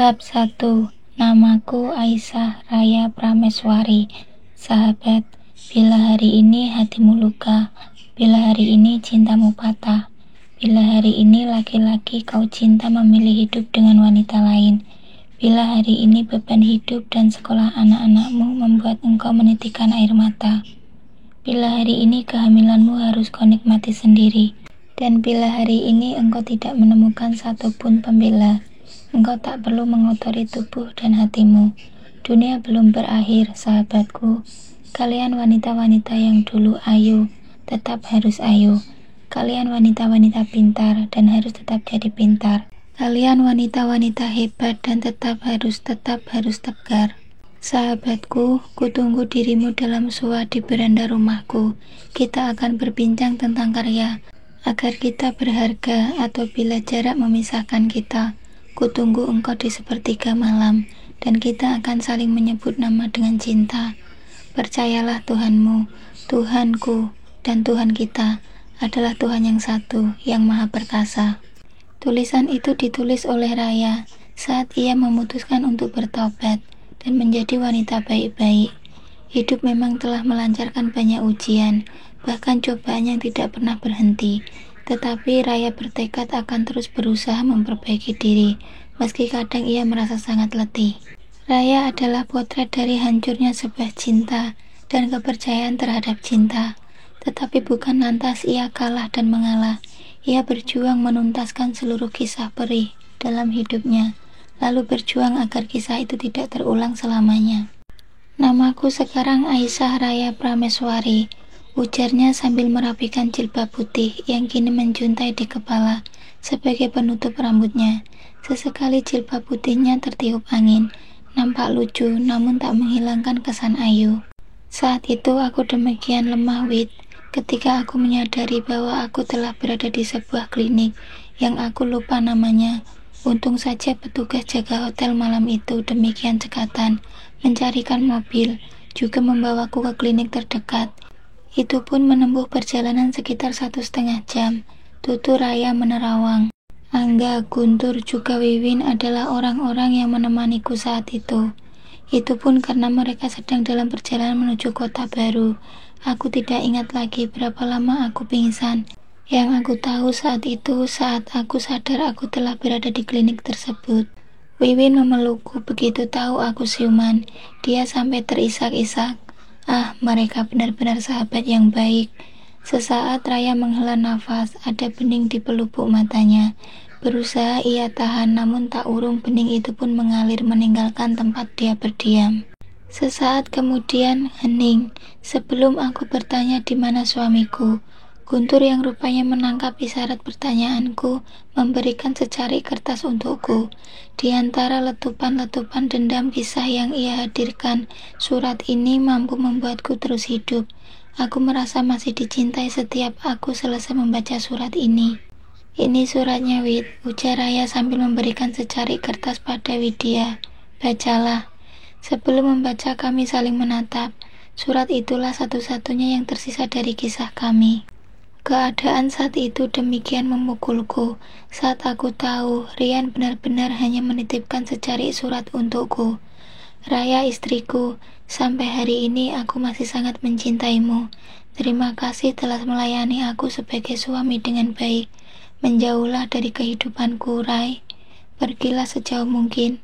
Bab 1. Namaku Aisyah Raya Prameswari. Sahabat, bila hari ini hatimu luka, bila hari ini cintamu patah, bila hari ini laki-laki kau cinta memilih hidup dengan wanita lain, bila hari ini beban hidup dan sekolah anak-anakmu membuat engkau menitikkan air mata, bila hari ini kehamilanmu harus kau nikmati sendiri, dan bila hari ini engkau tidak menemukan satupun pembela, engkau tak perlu mengotori tubuh dan hatimu. Dunia belum berakhir, sahabatku. Kalian wanita-wanita yang dulu ayu, tetap harus ayu. Kalian wanita-wanita pintar dan harus tetap jadi pintar. Kalian wanita-wanita hebat dan tetap harus tegar. Sahabatku, kutunggu dirimu dalam sua di beranda rumahku. Kita akan berbincang tentang karya, agar kita berharga atau bila jarak memisahkan kita. Kutunggu engkau di sepertiga malam, dan kita akan saling menyebut nama dengan cinta. Percayalah Tuhanmu, Tuhanku, dan Tuhan kita adalah Tuhan yang satu, yang maha perkasa. Tulisan itu ditulis oleh Raya saat ia memutuskan untuk bertobat dan menjadi wanita baik-baik. Hidup memang telah melancarkan banyak ujian, bahkan cobaan yang tidak pernah berhenti. Tetapi Raya bertekad akan terus berusaha memperbaiki diri, meski kadang ia merasa sangat letih. Raya adalah potret dari hancurnya sebuah cinta dan kepercayaan terhadap cinta. Tetapi bukan lantas ia kalah dan mengalah. Ia berjuang menuntaskan seluruh kisah perih dalam hidupnya, lalu berjuang agar kisah itu tidak terulang selamanya. Namaku sekarang Aisyah Raya Prameswari, ujarnya sambil merapikan jilbab putih yang kini menjuntai di kepala sebagai penutup rambutnya. Sesekali jilbab putihnya tertiup angin, nampak lucu namun tak menghilangkan kesan ayu. Saat itu aku demikian lemah, Wit, ketika aku menyadari bahwa aku telah berada di sebuah klinik yang aku lupa namanya. Untung saja petugas jaga hotel malam itu demikian cekatan mencarikan mobil, juga membawaku ke klinik terdekat. Itu pun menempuh perjalanan sekitar 1,5 jam. Tutu, Raya menerawang. Angga, Guntur, juga Wiwin adalah orang-orang yang menemaniku saat itu. Itu pun karena mereka sedang dalam perjalanan menuju kota baru. Aku tidak ingat lagi berapa lama aku pingsan. Yang aku tahu saat itu, saat aku sadar aku telah berada di klinik tersebut. Wiwin memelukku begitu tahu aku siuman. Dia sampai terisak-isak. Ah, mereka benar-benar sahabat yang baik. Sesaat Raya menghela nafas, ada bening di pelupuk matanya. Berusaha ia tahan, namun tak urung bening itu pun mengalir meninggalkan tempat dia berdiam. Sesaat kemudian hening. Sebelum aku bertanya di mana suamiku, Guntur yang rupanya menangkap isyarat pertanyaanku memberikan secari kertas untukku. Di antara letupan-letupan dendam kisah yang ia hadirkan, surat ini mampu membuatku terus hidup. Aku merasa masih dicintai setiap aku selesai membaca surat ini. Ini suratnya, Wit, ujar Raya sambil memberikan secari kertas pada Widya. Bacalah. Sebelum membaca kami saling menatap. Surat itulah satu-satunya yang tersisa dari kisah kami. Keadaan saat itu demikian memukulku. Saat aku tahu Rian benar-benar hanya menitipkan secari surat untukku. Raya, istriku, sampai hari ini aku masih sangat mencintaimu. Terima kasih telah melayani aku sebagai suami dengan baik. Menjauhlah dari kehidupanku, Rai. Pergilah sejauh mungkin.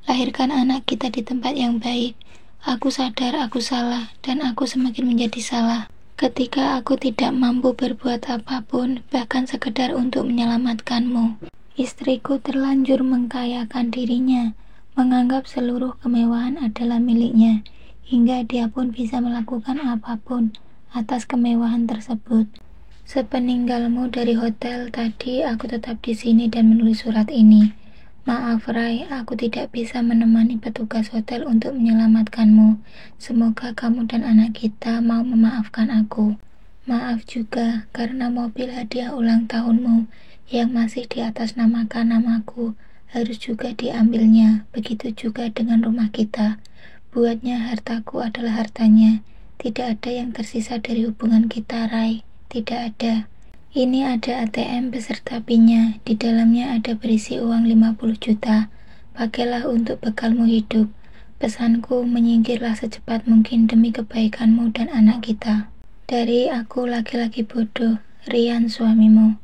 Lahirkan anak kita di tempat yang baik. Aku sadar aku salah, dan aku semakin menjadi salah ketika aku tidak mampu berbuat apapun, bahkan sekedar untuk menyelamatkanmu. Istriku terlanjur mengkayakan dirinya, menganggap seluruh kemewahan adalah miliknya, hingga dia pun bisa melakukan apapun atas kemewahan tersebut. Sepeninggalmu dari hotel tadi, aku tetap di sini dan menulis surat ini. Maaf, Rai, aku tidak bisa menemani petugas hotel untuk menyelamatkanmu. Semoga kamu dan anak kita mau memaafkan aku. Maaf juga karena mobil hadiah ulang tahunmu yang masih di atas namakan namaku harus juga diambilnya. Begitu juga dengan rumah kita. Buatnya hartaku adalah hartanya. Tidak ada yang tersisa dari hubungan kita, Rai. Tidak ada. Ini ada ATM beserta PIN-nya. Di dalamnya ada berisi uang 50 juta. pakailah untuk bekalmu hidup. Pesanku, menyingkirlah secepat mungkin demi kebaikanmu dan anak kita. Dari aku laki-laki bodoh, Rian suamimu.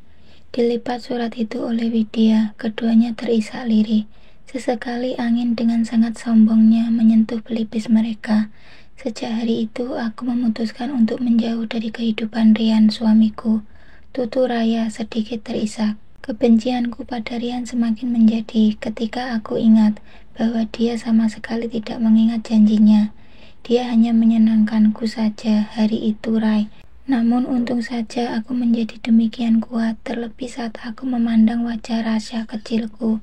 Dilipat surat itu oleh Widya, keduanya terisak lirih. Sesekali angin dengan sangat sombongnya menyentuh pelipis mereka. Sejak hari itu aku memutuskan untuk menjauh dari kehidupan Rian suamiku. Tutu Raya sedikit terisak. Kebencianku pada Rian semakin menjadi ketika aku ingat bahwa dia sama sekali tidak mengingat janjinya. Dia hanya menyenangkanku saja hari itu, Rai. Namun untung saja aku menjadi demikian kuat, terlebih saat aku memandang wajah Rasya kecilku.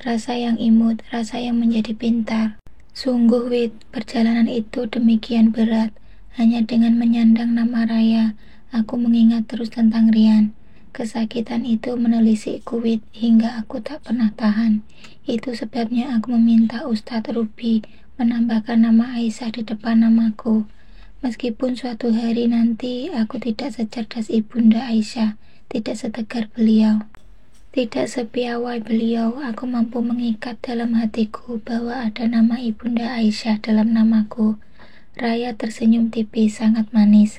Rasa yang imut, rasa yang menjadi pintar. Sungguh, Wid, perjalanan itu demikian berat. Hanya dengan menyandang nama Raya, aku mengingat terus tentang Rian. Kesakitan itu menelisikku, Wid, hingga aku tak pernah tahan. Itu sebabnya aku meminta Ustadz Ruby menambahkan nama Aisyah di depan namaku. Meskipun suatu hari nanti aku tidak secerdas Ibunda Aisyah, tidak setegar beliau, tidak sepiawai beliau, aku mampu mengikat dalam hatiku bahwa ada nama Ibunda Aisyah dalam namaku. Raya tersenyum tipis, sangat manis.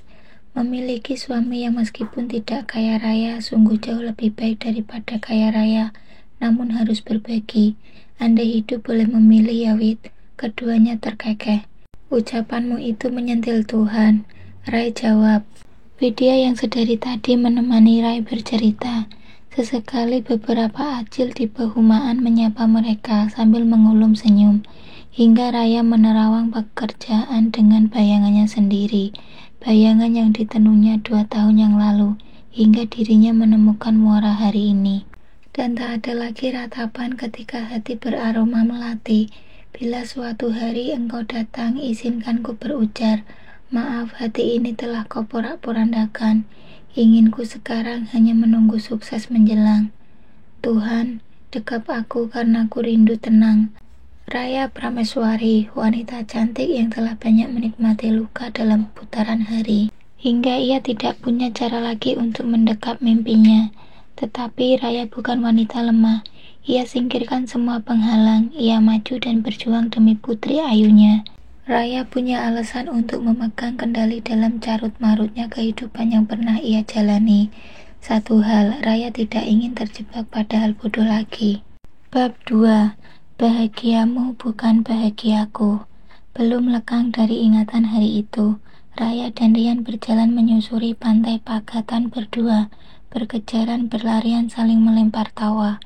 Memiliki suami yang meskipun tidak kaya raya sungguh jauh lebih baik daripada kaya raya, namun harus berbagi. Andai hidup boleh memilih ya, Wid. Keduanya terkekeh. Ucapanmu itu menyentil Tuhan. Rai jawab. Widya yang sedari tadi menemani Rai bercerita. Sesekali beberapa acil di Pehumaan menyapa mereka sambil mengulum senyum, hingga Raya menerawang pekerjaan dengan bayangannya sendiri, bayangan yang ditenungnya 2 tahun yang lalu, hingga dirinya menemukan muara hari ini. Dan tak ada lagi ratapan ketika hati beraroma melati. Bila suatu hari engkau datang, izinkanku berujar, maaf, hati ini telah kau porak-porandakan. Inginku sekarang hanya menunggu sukses menjelang. Tuhan, dekap aku karena aku rindu tenang. Raya Prameswari, wanita cantik yang telah banyak menikmati luka dalam putaran hari, hingga ia tidak punya cara lagi untuk mendekap mimpinya. Tetapi Raya bukan wanita lemah. Ia singkirkan semua penghalang. Ia maju dan berjuang demi putri ayunya. Raya punya alasan untuk memegang kendali dalam carut-marutnya kehidupan yang pernah ia jalani. Satu hal, Raya tidak ingin terjebak pada hal bodoh lagi. Bab 2. Bahagiamu bukan bahagiaku. Belum lekang dari ingatan hari itu, Raya dan Rian berjalan menyusuri pantai Pagatan berdua, berkejaran berlarian saling melempar tawa.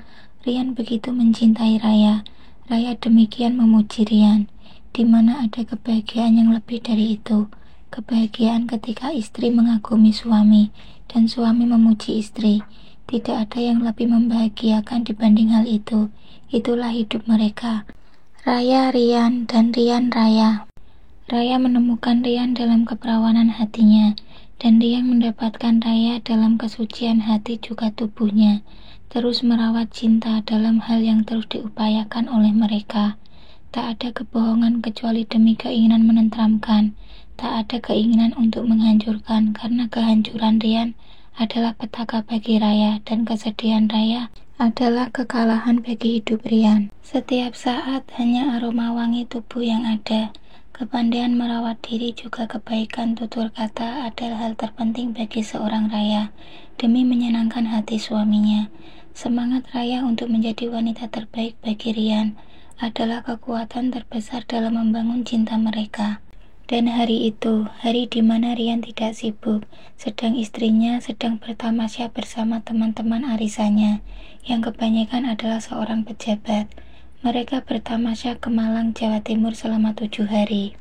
Rian begitu mencintai Raya. Raya demikian memuji Rian. Di mana ada kebahagiaan yang lebih dari itu, kebahagiaan ketika istri mengagumi suami dan suami memuji istri. Tidak ada yang lebih membahagiakan dibanding hal itu. Itulah hidup mereka, Raya Rian dan Rian Raya. Raya menemukan Rian dalam keperawanan hatinya, dan Rian mendapatkan Raya dalam kesucian hati juga tubuhnya. Terus merawat cinta dalam hal yang terus diupayakan oleh mereka. Tak ada kebohongan kecuali demi keinginan menenteramkan. Tak ada keinginan untuk menghancurkan, karena kehancuran Rian adalah petaka bagi Raya dan kesedihan Raya adalah kekalahan bagi hidup Rian. Setiap saat hanya aroma wangi tubuh yang ada. Kepandaian merawat diri juga kebaikan tutur kata adalah hal terpenting bagi seorang Raya demi menyenangkan hati suaminya. Semangat Raya untuk menjadi wanita terbaik bagi Rian adalah kekuatan terbesar dalam membangun cinta mereka. Dan hari itu, hari di mana Rian tidak sibuk, sedang istrinya sedang bertamasya bersama teman-teman arisannya, yang kebanyakan adalah seorang pejabat. Mereka bertamasya ke Malang, Jawa Timur selama 7 hari.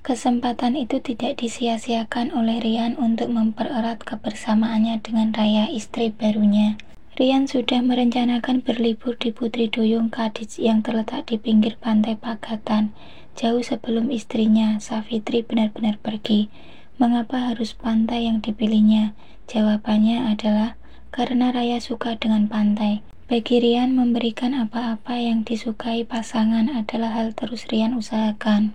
Kesempatan itu tidak disia-siakan oleh Rian untuk mempererat kebersamaannya dengan Raya, istri barunya. Rian sudah merencanakan berlibur di Putri Duyung Kadij yang terletak di pinggir pantai Pagatan, jauh sebelum istrinya, Safitri, benar-benar pergi. Mengapa harus pantai yang dipilihnya? Jawabannya adalah karena Raya suka dengan pantai. Bagi Rian, memberikan apa-apa yang disukai pasangan adalah hal terus Rian usahakan.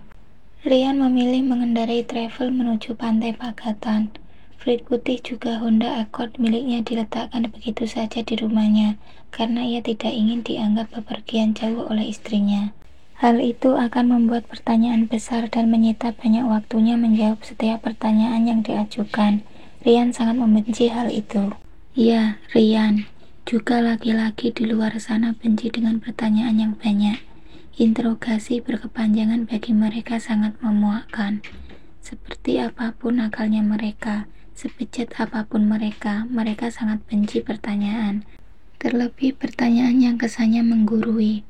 Rian memilih mengendarai travel menuju pantai Pagatan. Fleet putih juga Honda Accord miliknya diletakkan begitu saja di rumahnya karena ia tidak ingin dianggap bepergian jauh oleh istrinya. Hal itu akan membuat pertanyaan besar dan menyita banyak waktunya menjawab setiap pertanyaan yang diajukan. Rian sangat membenci hal itu. Ya, Rian, juga laki-laki di luar sana benci dengan pertanyaan yang banyak. Interogasi berkepanjangan bagi mereka sangat memuakkan. Seperti apapun akalnya mereka, sebejat apapun mereka sangat benci pertanyaan. Terlebih pertanyaan yang kesannya menggurui.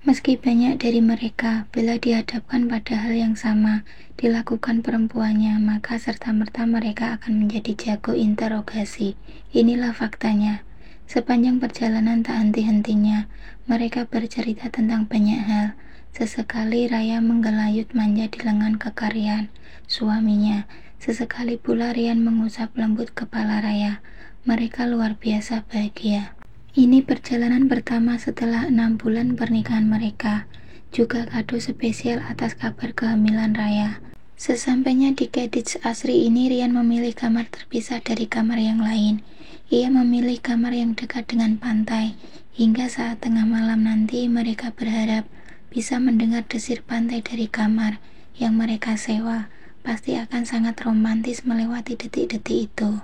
Meski banyak dari mereka, bila dihadapkan pada hal yang sama dilakukan perempuannya, maka serta-merta mereka akan menjadi jago interogasi. Inilah faktanya. Sepanjang perjalanan tak henti-hentinya, mereka bercerita tentang banyak hal. Sesekali Raya menggelayut manja di lengan kekarian suaminya. Sesekali pula Rian mengusap lembut kepala Raya. Mereka luar biasa bahagia. Ini perjalanan pertama setelah 6 bulan pernikahan mereka. Juga kado spesial atas kabar kehamilan Raya. Sesampainya di Cottage Asri ini, Rian memilih kamar terpisah dari kamar yang lain. Ia memilih kamar yang dekat dengan pantai. Hingga saat tengah malam nanti, mereka berharap bisa mendengar desir pantai dari kamar yang mereka sewa. Pasti akan sangat romantis melewati detik-detik itu.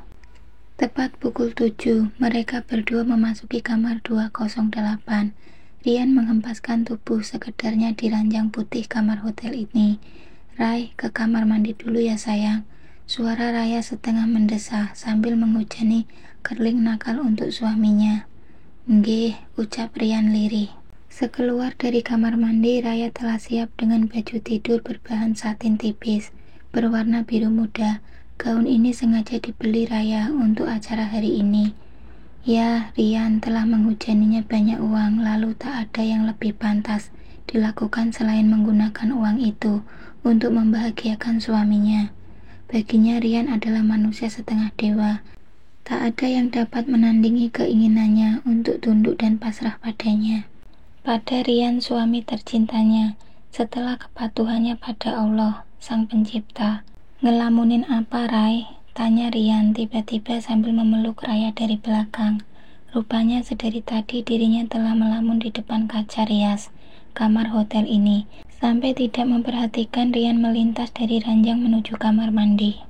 Tepat pukul 7, mereka berdua memasuki kamar 208. Rian menghempaskan tubuh sekedarnya di ranjang putih kamar hotel ini. Rai, ke kamar mandi dulu ya sayang. Suara Raya setengah mendesah sambil menghujani curling nakal untuk suaminya. Nggih, ucap Rian lirih. Sekeluar dari kamar mandi, Raya telah siap dengan baju tidur berbahan satin tipis, berwarna biru muda. Gaun ini sengaja dibeli Raya untuk acara hari ini. Ya, Rian telah menghujaninya banyak uang, lalu tak ada yang lebih pantas dilakukan selain menggunakan uang itu untuk membahagiakan suaminya. Baginya Rian adalah manusia setengah dewa. Tak ada yang dapat menandingi keinginannya untuk tunduk dan pasrah padanya. Pada Rian, suami tercintanya, setelah kepatuhannya pada Allah, Sang Pencipta. Ngelamunin apa, Rai? Tanya Rian tiba-tiba sambil memeluk Raya dari belakang. Rupanya sedari tadi dirinya telah melamun di depan kaca rias kamar hotel ini, sampai tidak memperhatikan Rian melintas dari ranjang menuju kamar mandi.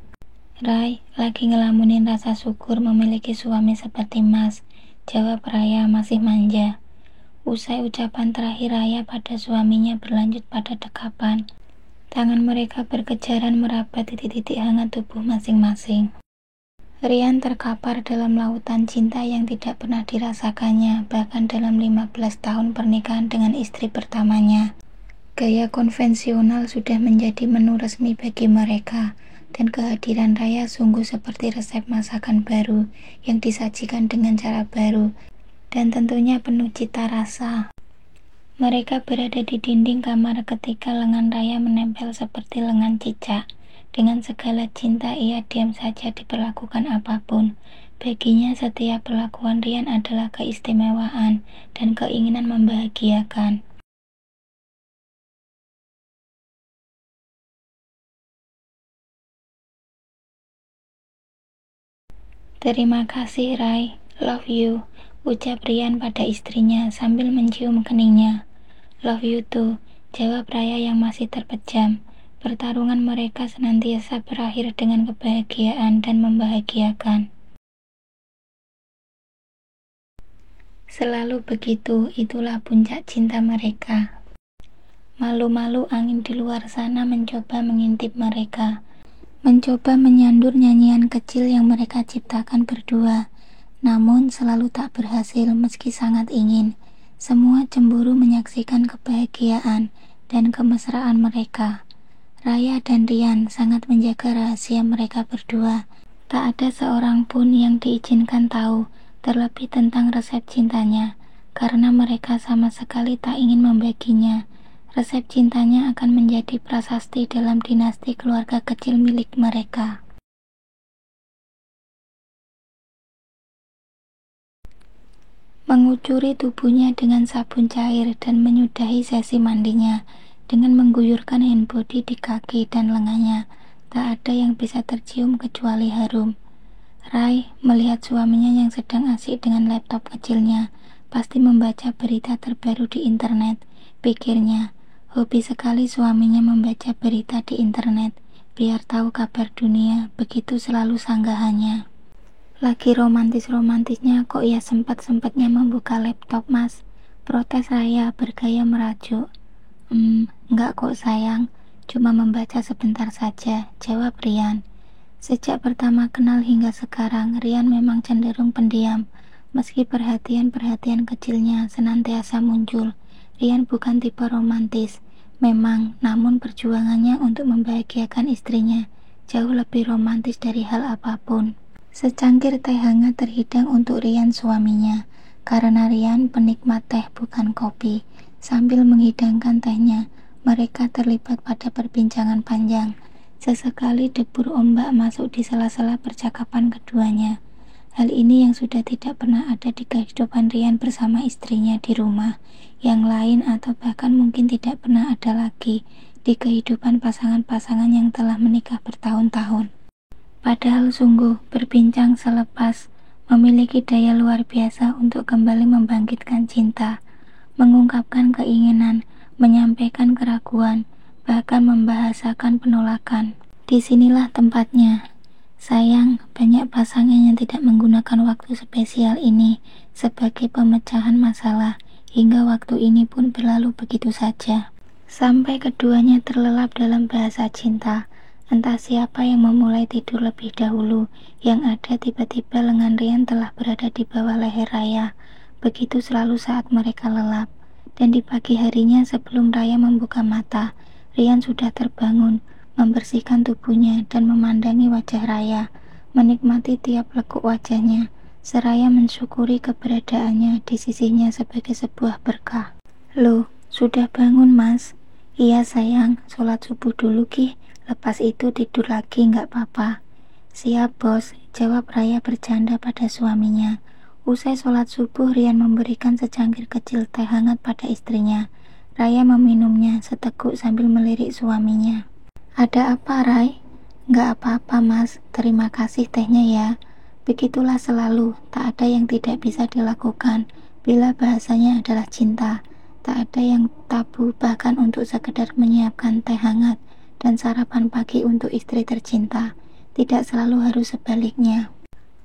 Rai, lagi ngelamunin rasa syukur memiliki suami seperti Mas, jawab Raya masih manja. Usai ucapan terakhir Raya pada suaminya berlanjut pada dekapan. Tangan mereka berkejaran merabat titik-titik hangat tubuh masing-masing. Rian terkapar dalam lautan cinta yang tidak pernah dirasakannya, bahkan dalam 15 tahun pernikahan dengan istri pertamanya. Gaya konvensional sudah menjadi menu resmi bagi mereka, dan kehadiran Raya sungguh seperti resep masakan baru yang disajikan dengan cara baru, dan tentunya penuh cita rasa. Mereka berada di dinding kamar ketika lengan Raya menempel seperti lengan cicak. Dengan segala cinta ia diam saja diperlakukan apapun. Baginya setiap perlakuan Rian adalah keistimewaan dan keinginan membahagiakan. Terima kasih Rai, love you, ucap Rian pada istrinya sambil mencium keningnya. Love you too, jawab Raya yang masih terpejam. Pertarungan mereka senantiasa berakhir dengan kebahagiaan dan membahagiakan. Selalu begitu, itulah puncak cinta mereka. Malu-malu angin di luar sana mencoba mengintip mereka, mencoba menyandur nyanyian kecil yang mereka ciptakan berdua. Namun selalu tak berhasil meski sangat ingin. Semua cemburu menyaksikan kebahagiaan dan kemesraan mereka. Raya dan Rian sangat menjaga rahasia mereka berdua. Tak ada seorang pun yang diizinkan tahu, terlebih tentang resep cintanya, karena mereka sama sekali tak ingin membaginya. Resep cintanya akan menjadi prasasti dalam dinasti keluarga kecil milik mereka. Mengucuri tubuhnya dengan sabun cair dan menyudahi sesi mandinya dengan mengguyurkan hand body di kaki dan lengannya. Tak ada yang bisa tercium kecuali harum. Rai melihat suaminya yang sedang asik dengan laptop kecilnya. Pasti membaca berita terbaru di internet, pikirnya. Hobi sekali suaminya membaca berita di internet, biar tahu kabar dunia, begitu selalu sanggahannya. Lagi romantis-romantisnya kok ya sempat-sempatnya membuka laptop, Mas, protes Raya bergaya merajuk. Enggak kok sayang, cuma membaca sebentar saja, jawab Rian. Sejak pertama kenal hingga sekarang, Rian memang cenderung pendiam. Meski perhatian-perhatian kecilnya senantiasa muncul, Rian bukan tipe romantis. Memang, namun perjuangannya untuk membahagiakan istrinya jauh lebih romantis dari hal apapun. Secangkir teh hangat terhidang untuk Rian suaminya, karena Rian penikmat teh bukan kopi. Sambil menghidangkan tehnya, mereka terlibat pada perbincangan panjang. Sesekali debur ombak masuk di sela-sela percakapan keduanya. Hal ini yang sudah tidak pernah ada di kehidupan Rian bersama istrinya di rumah. Yang lain atau bahkan mungkin tidak pernah ada lagi di kehidupan pasangan-pasangan yang telah menikah bertahun-tahun. Padahal sungguh berbincang selepas memiliki daya luar biasa untuk kembali membangkitkan cinta, mengungkapkan keinginan, menyampaikan keraguan, bahkan membahasakan penolakan. Disinilah tempatnya. Sayang, banyak pasangan yang tidak menggunakan waktu spesial ini sebagai pemecahan masalah, hingga waktu ini pun berlalu begitu saja. Sampai keduanya terlelap dalam bahasa cinta. Entah siapa yang memulai tidur lebih dahulu, yang ada tiba-tiba lengan Rian telah berada di bawah leher Raya. Begitu selalu saat mereka lelap. Dan di pagi harinya sebelum Raya membuka mata, Rian sudah terbangun, membersihkan tubuhnya dan memandangi wajah Raya, menikmati tiap lekuk wajahnya, seraya mensyukuri keberadaannya di sisinya sebagai sebuah berkah. Loh, sudah bangun, Mas? Iya sayang, sholat subuh dulu Ki, lepas itu tidur lagi nggak apa-apa. Siap bos, jawab Raya bercanda pada suaminya. Usai sholat subuh, Rian memberikan secangkir kecil teh hangat pada istrinya. Raya meminumnya seteguk sambil melirik suaminya. Ada apa, Rai? Nggak apa-apa, Mas. Terima kasih tehnya ya. Begitulah selalu, tak ada yang tidak bisa dilakukan bila bahasanya adalah cinta. Tak ada yang tabu bahkan untuk sekedar menyiapkan teh hangat dan sarapan pagi untuk istri tercinta. Tidak selalu harus sebaliknya.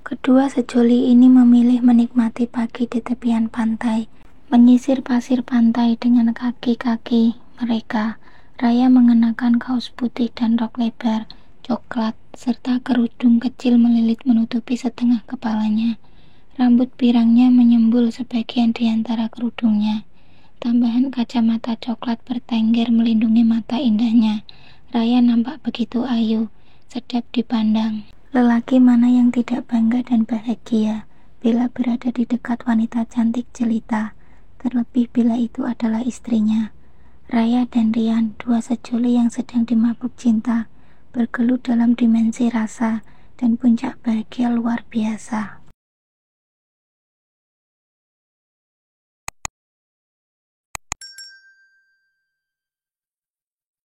Kedua sejoli ini memilih menikmati pagi di tepian pantai, menyisir pasir pantai dengan kaki-kaki mereka. Raya mengenakan kaos putih dan rok lebar coklat, serta kerudung kecil melilit menutupi setengah kepalanya. Rambut pirangnya menyembul sebagian di antara kerudungnya. Tambahan kacamata coklat bertengger melindungi mata indahnya. Raya nampak begitu ayu, sedap dipandang. Lelaki mana yang tidak bangga dan bahagia bila berada di dekat wanita cantik jelita, terlebih bila itu adalah istrinya. Raya dan Rian, dua sejoli yang sedang dimabuk cinta, bergelut dalam dimensi rasa dan puncak bahagia luar biasa.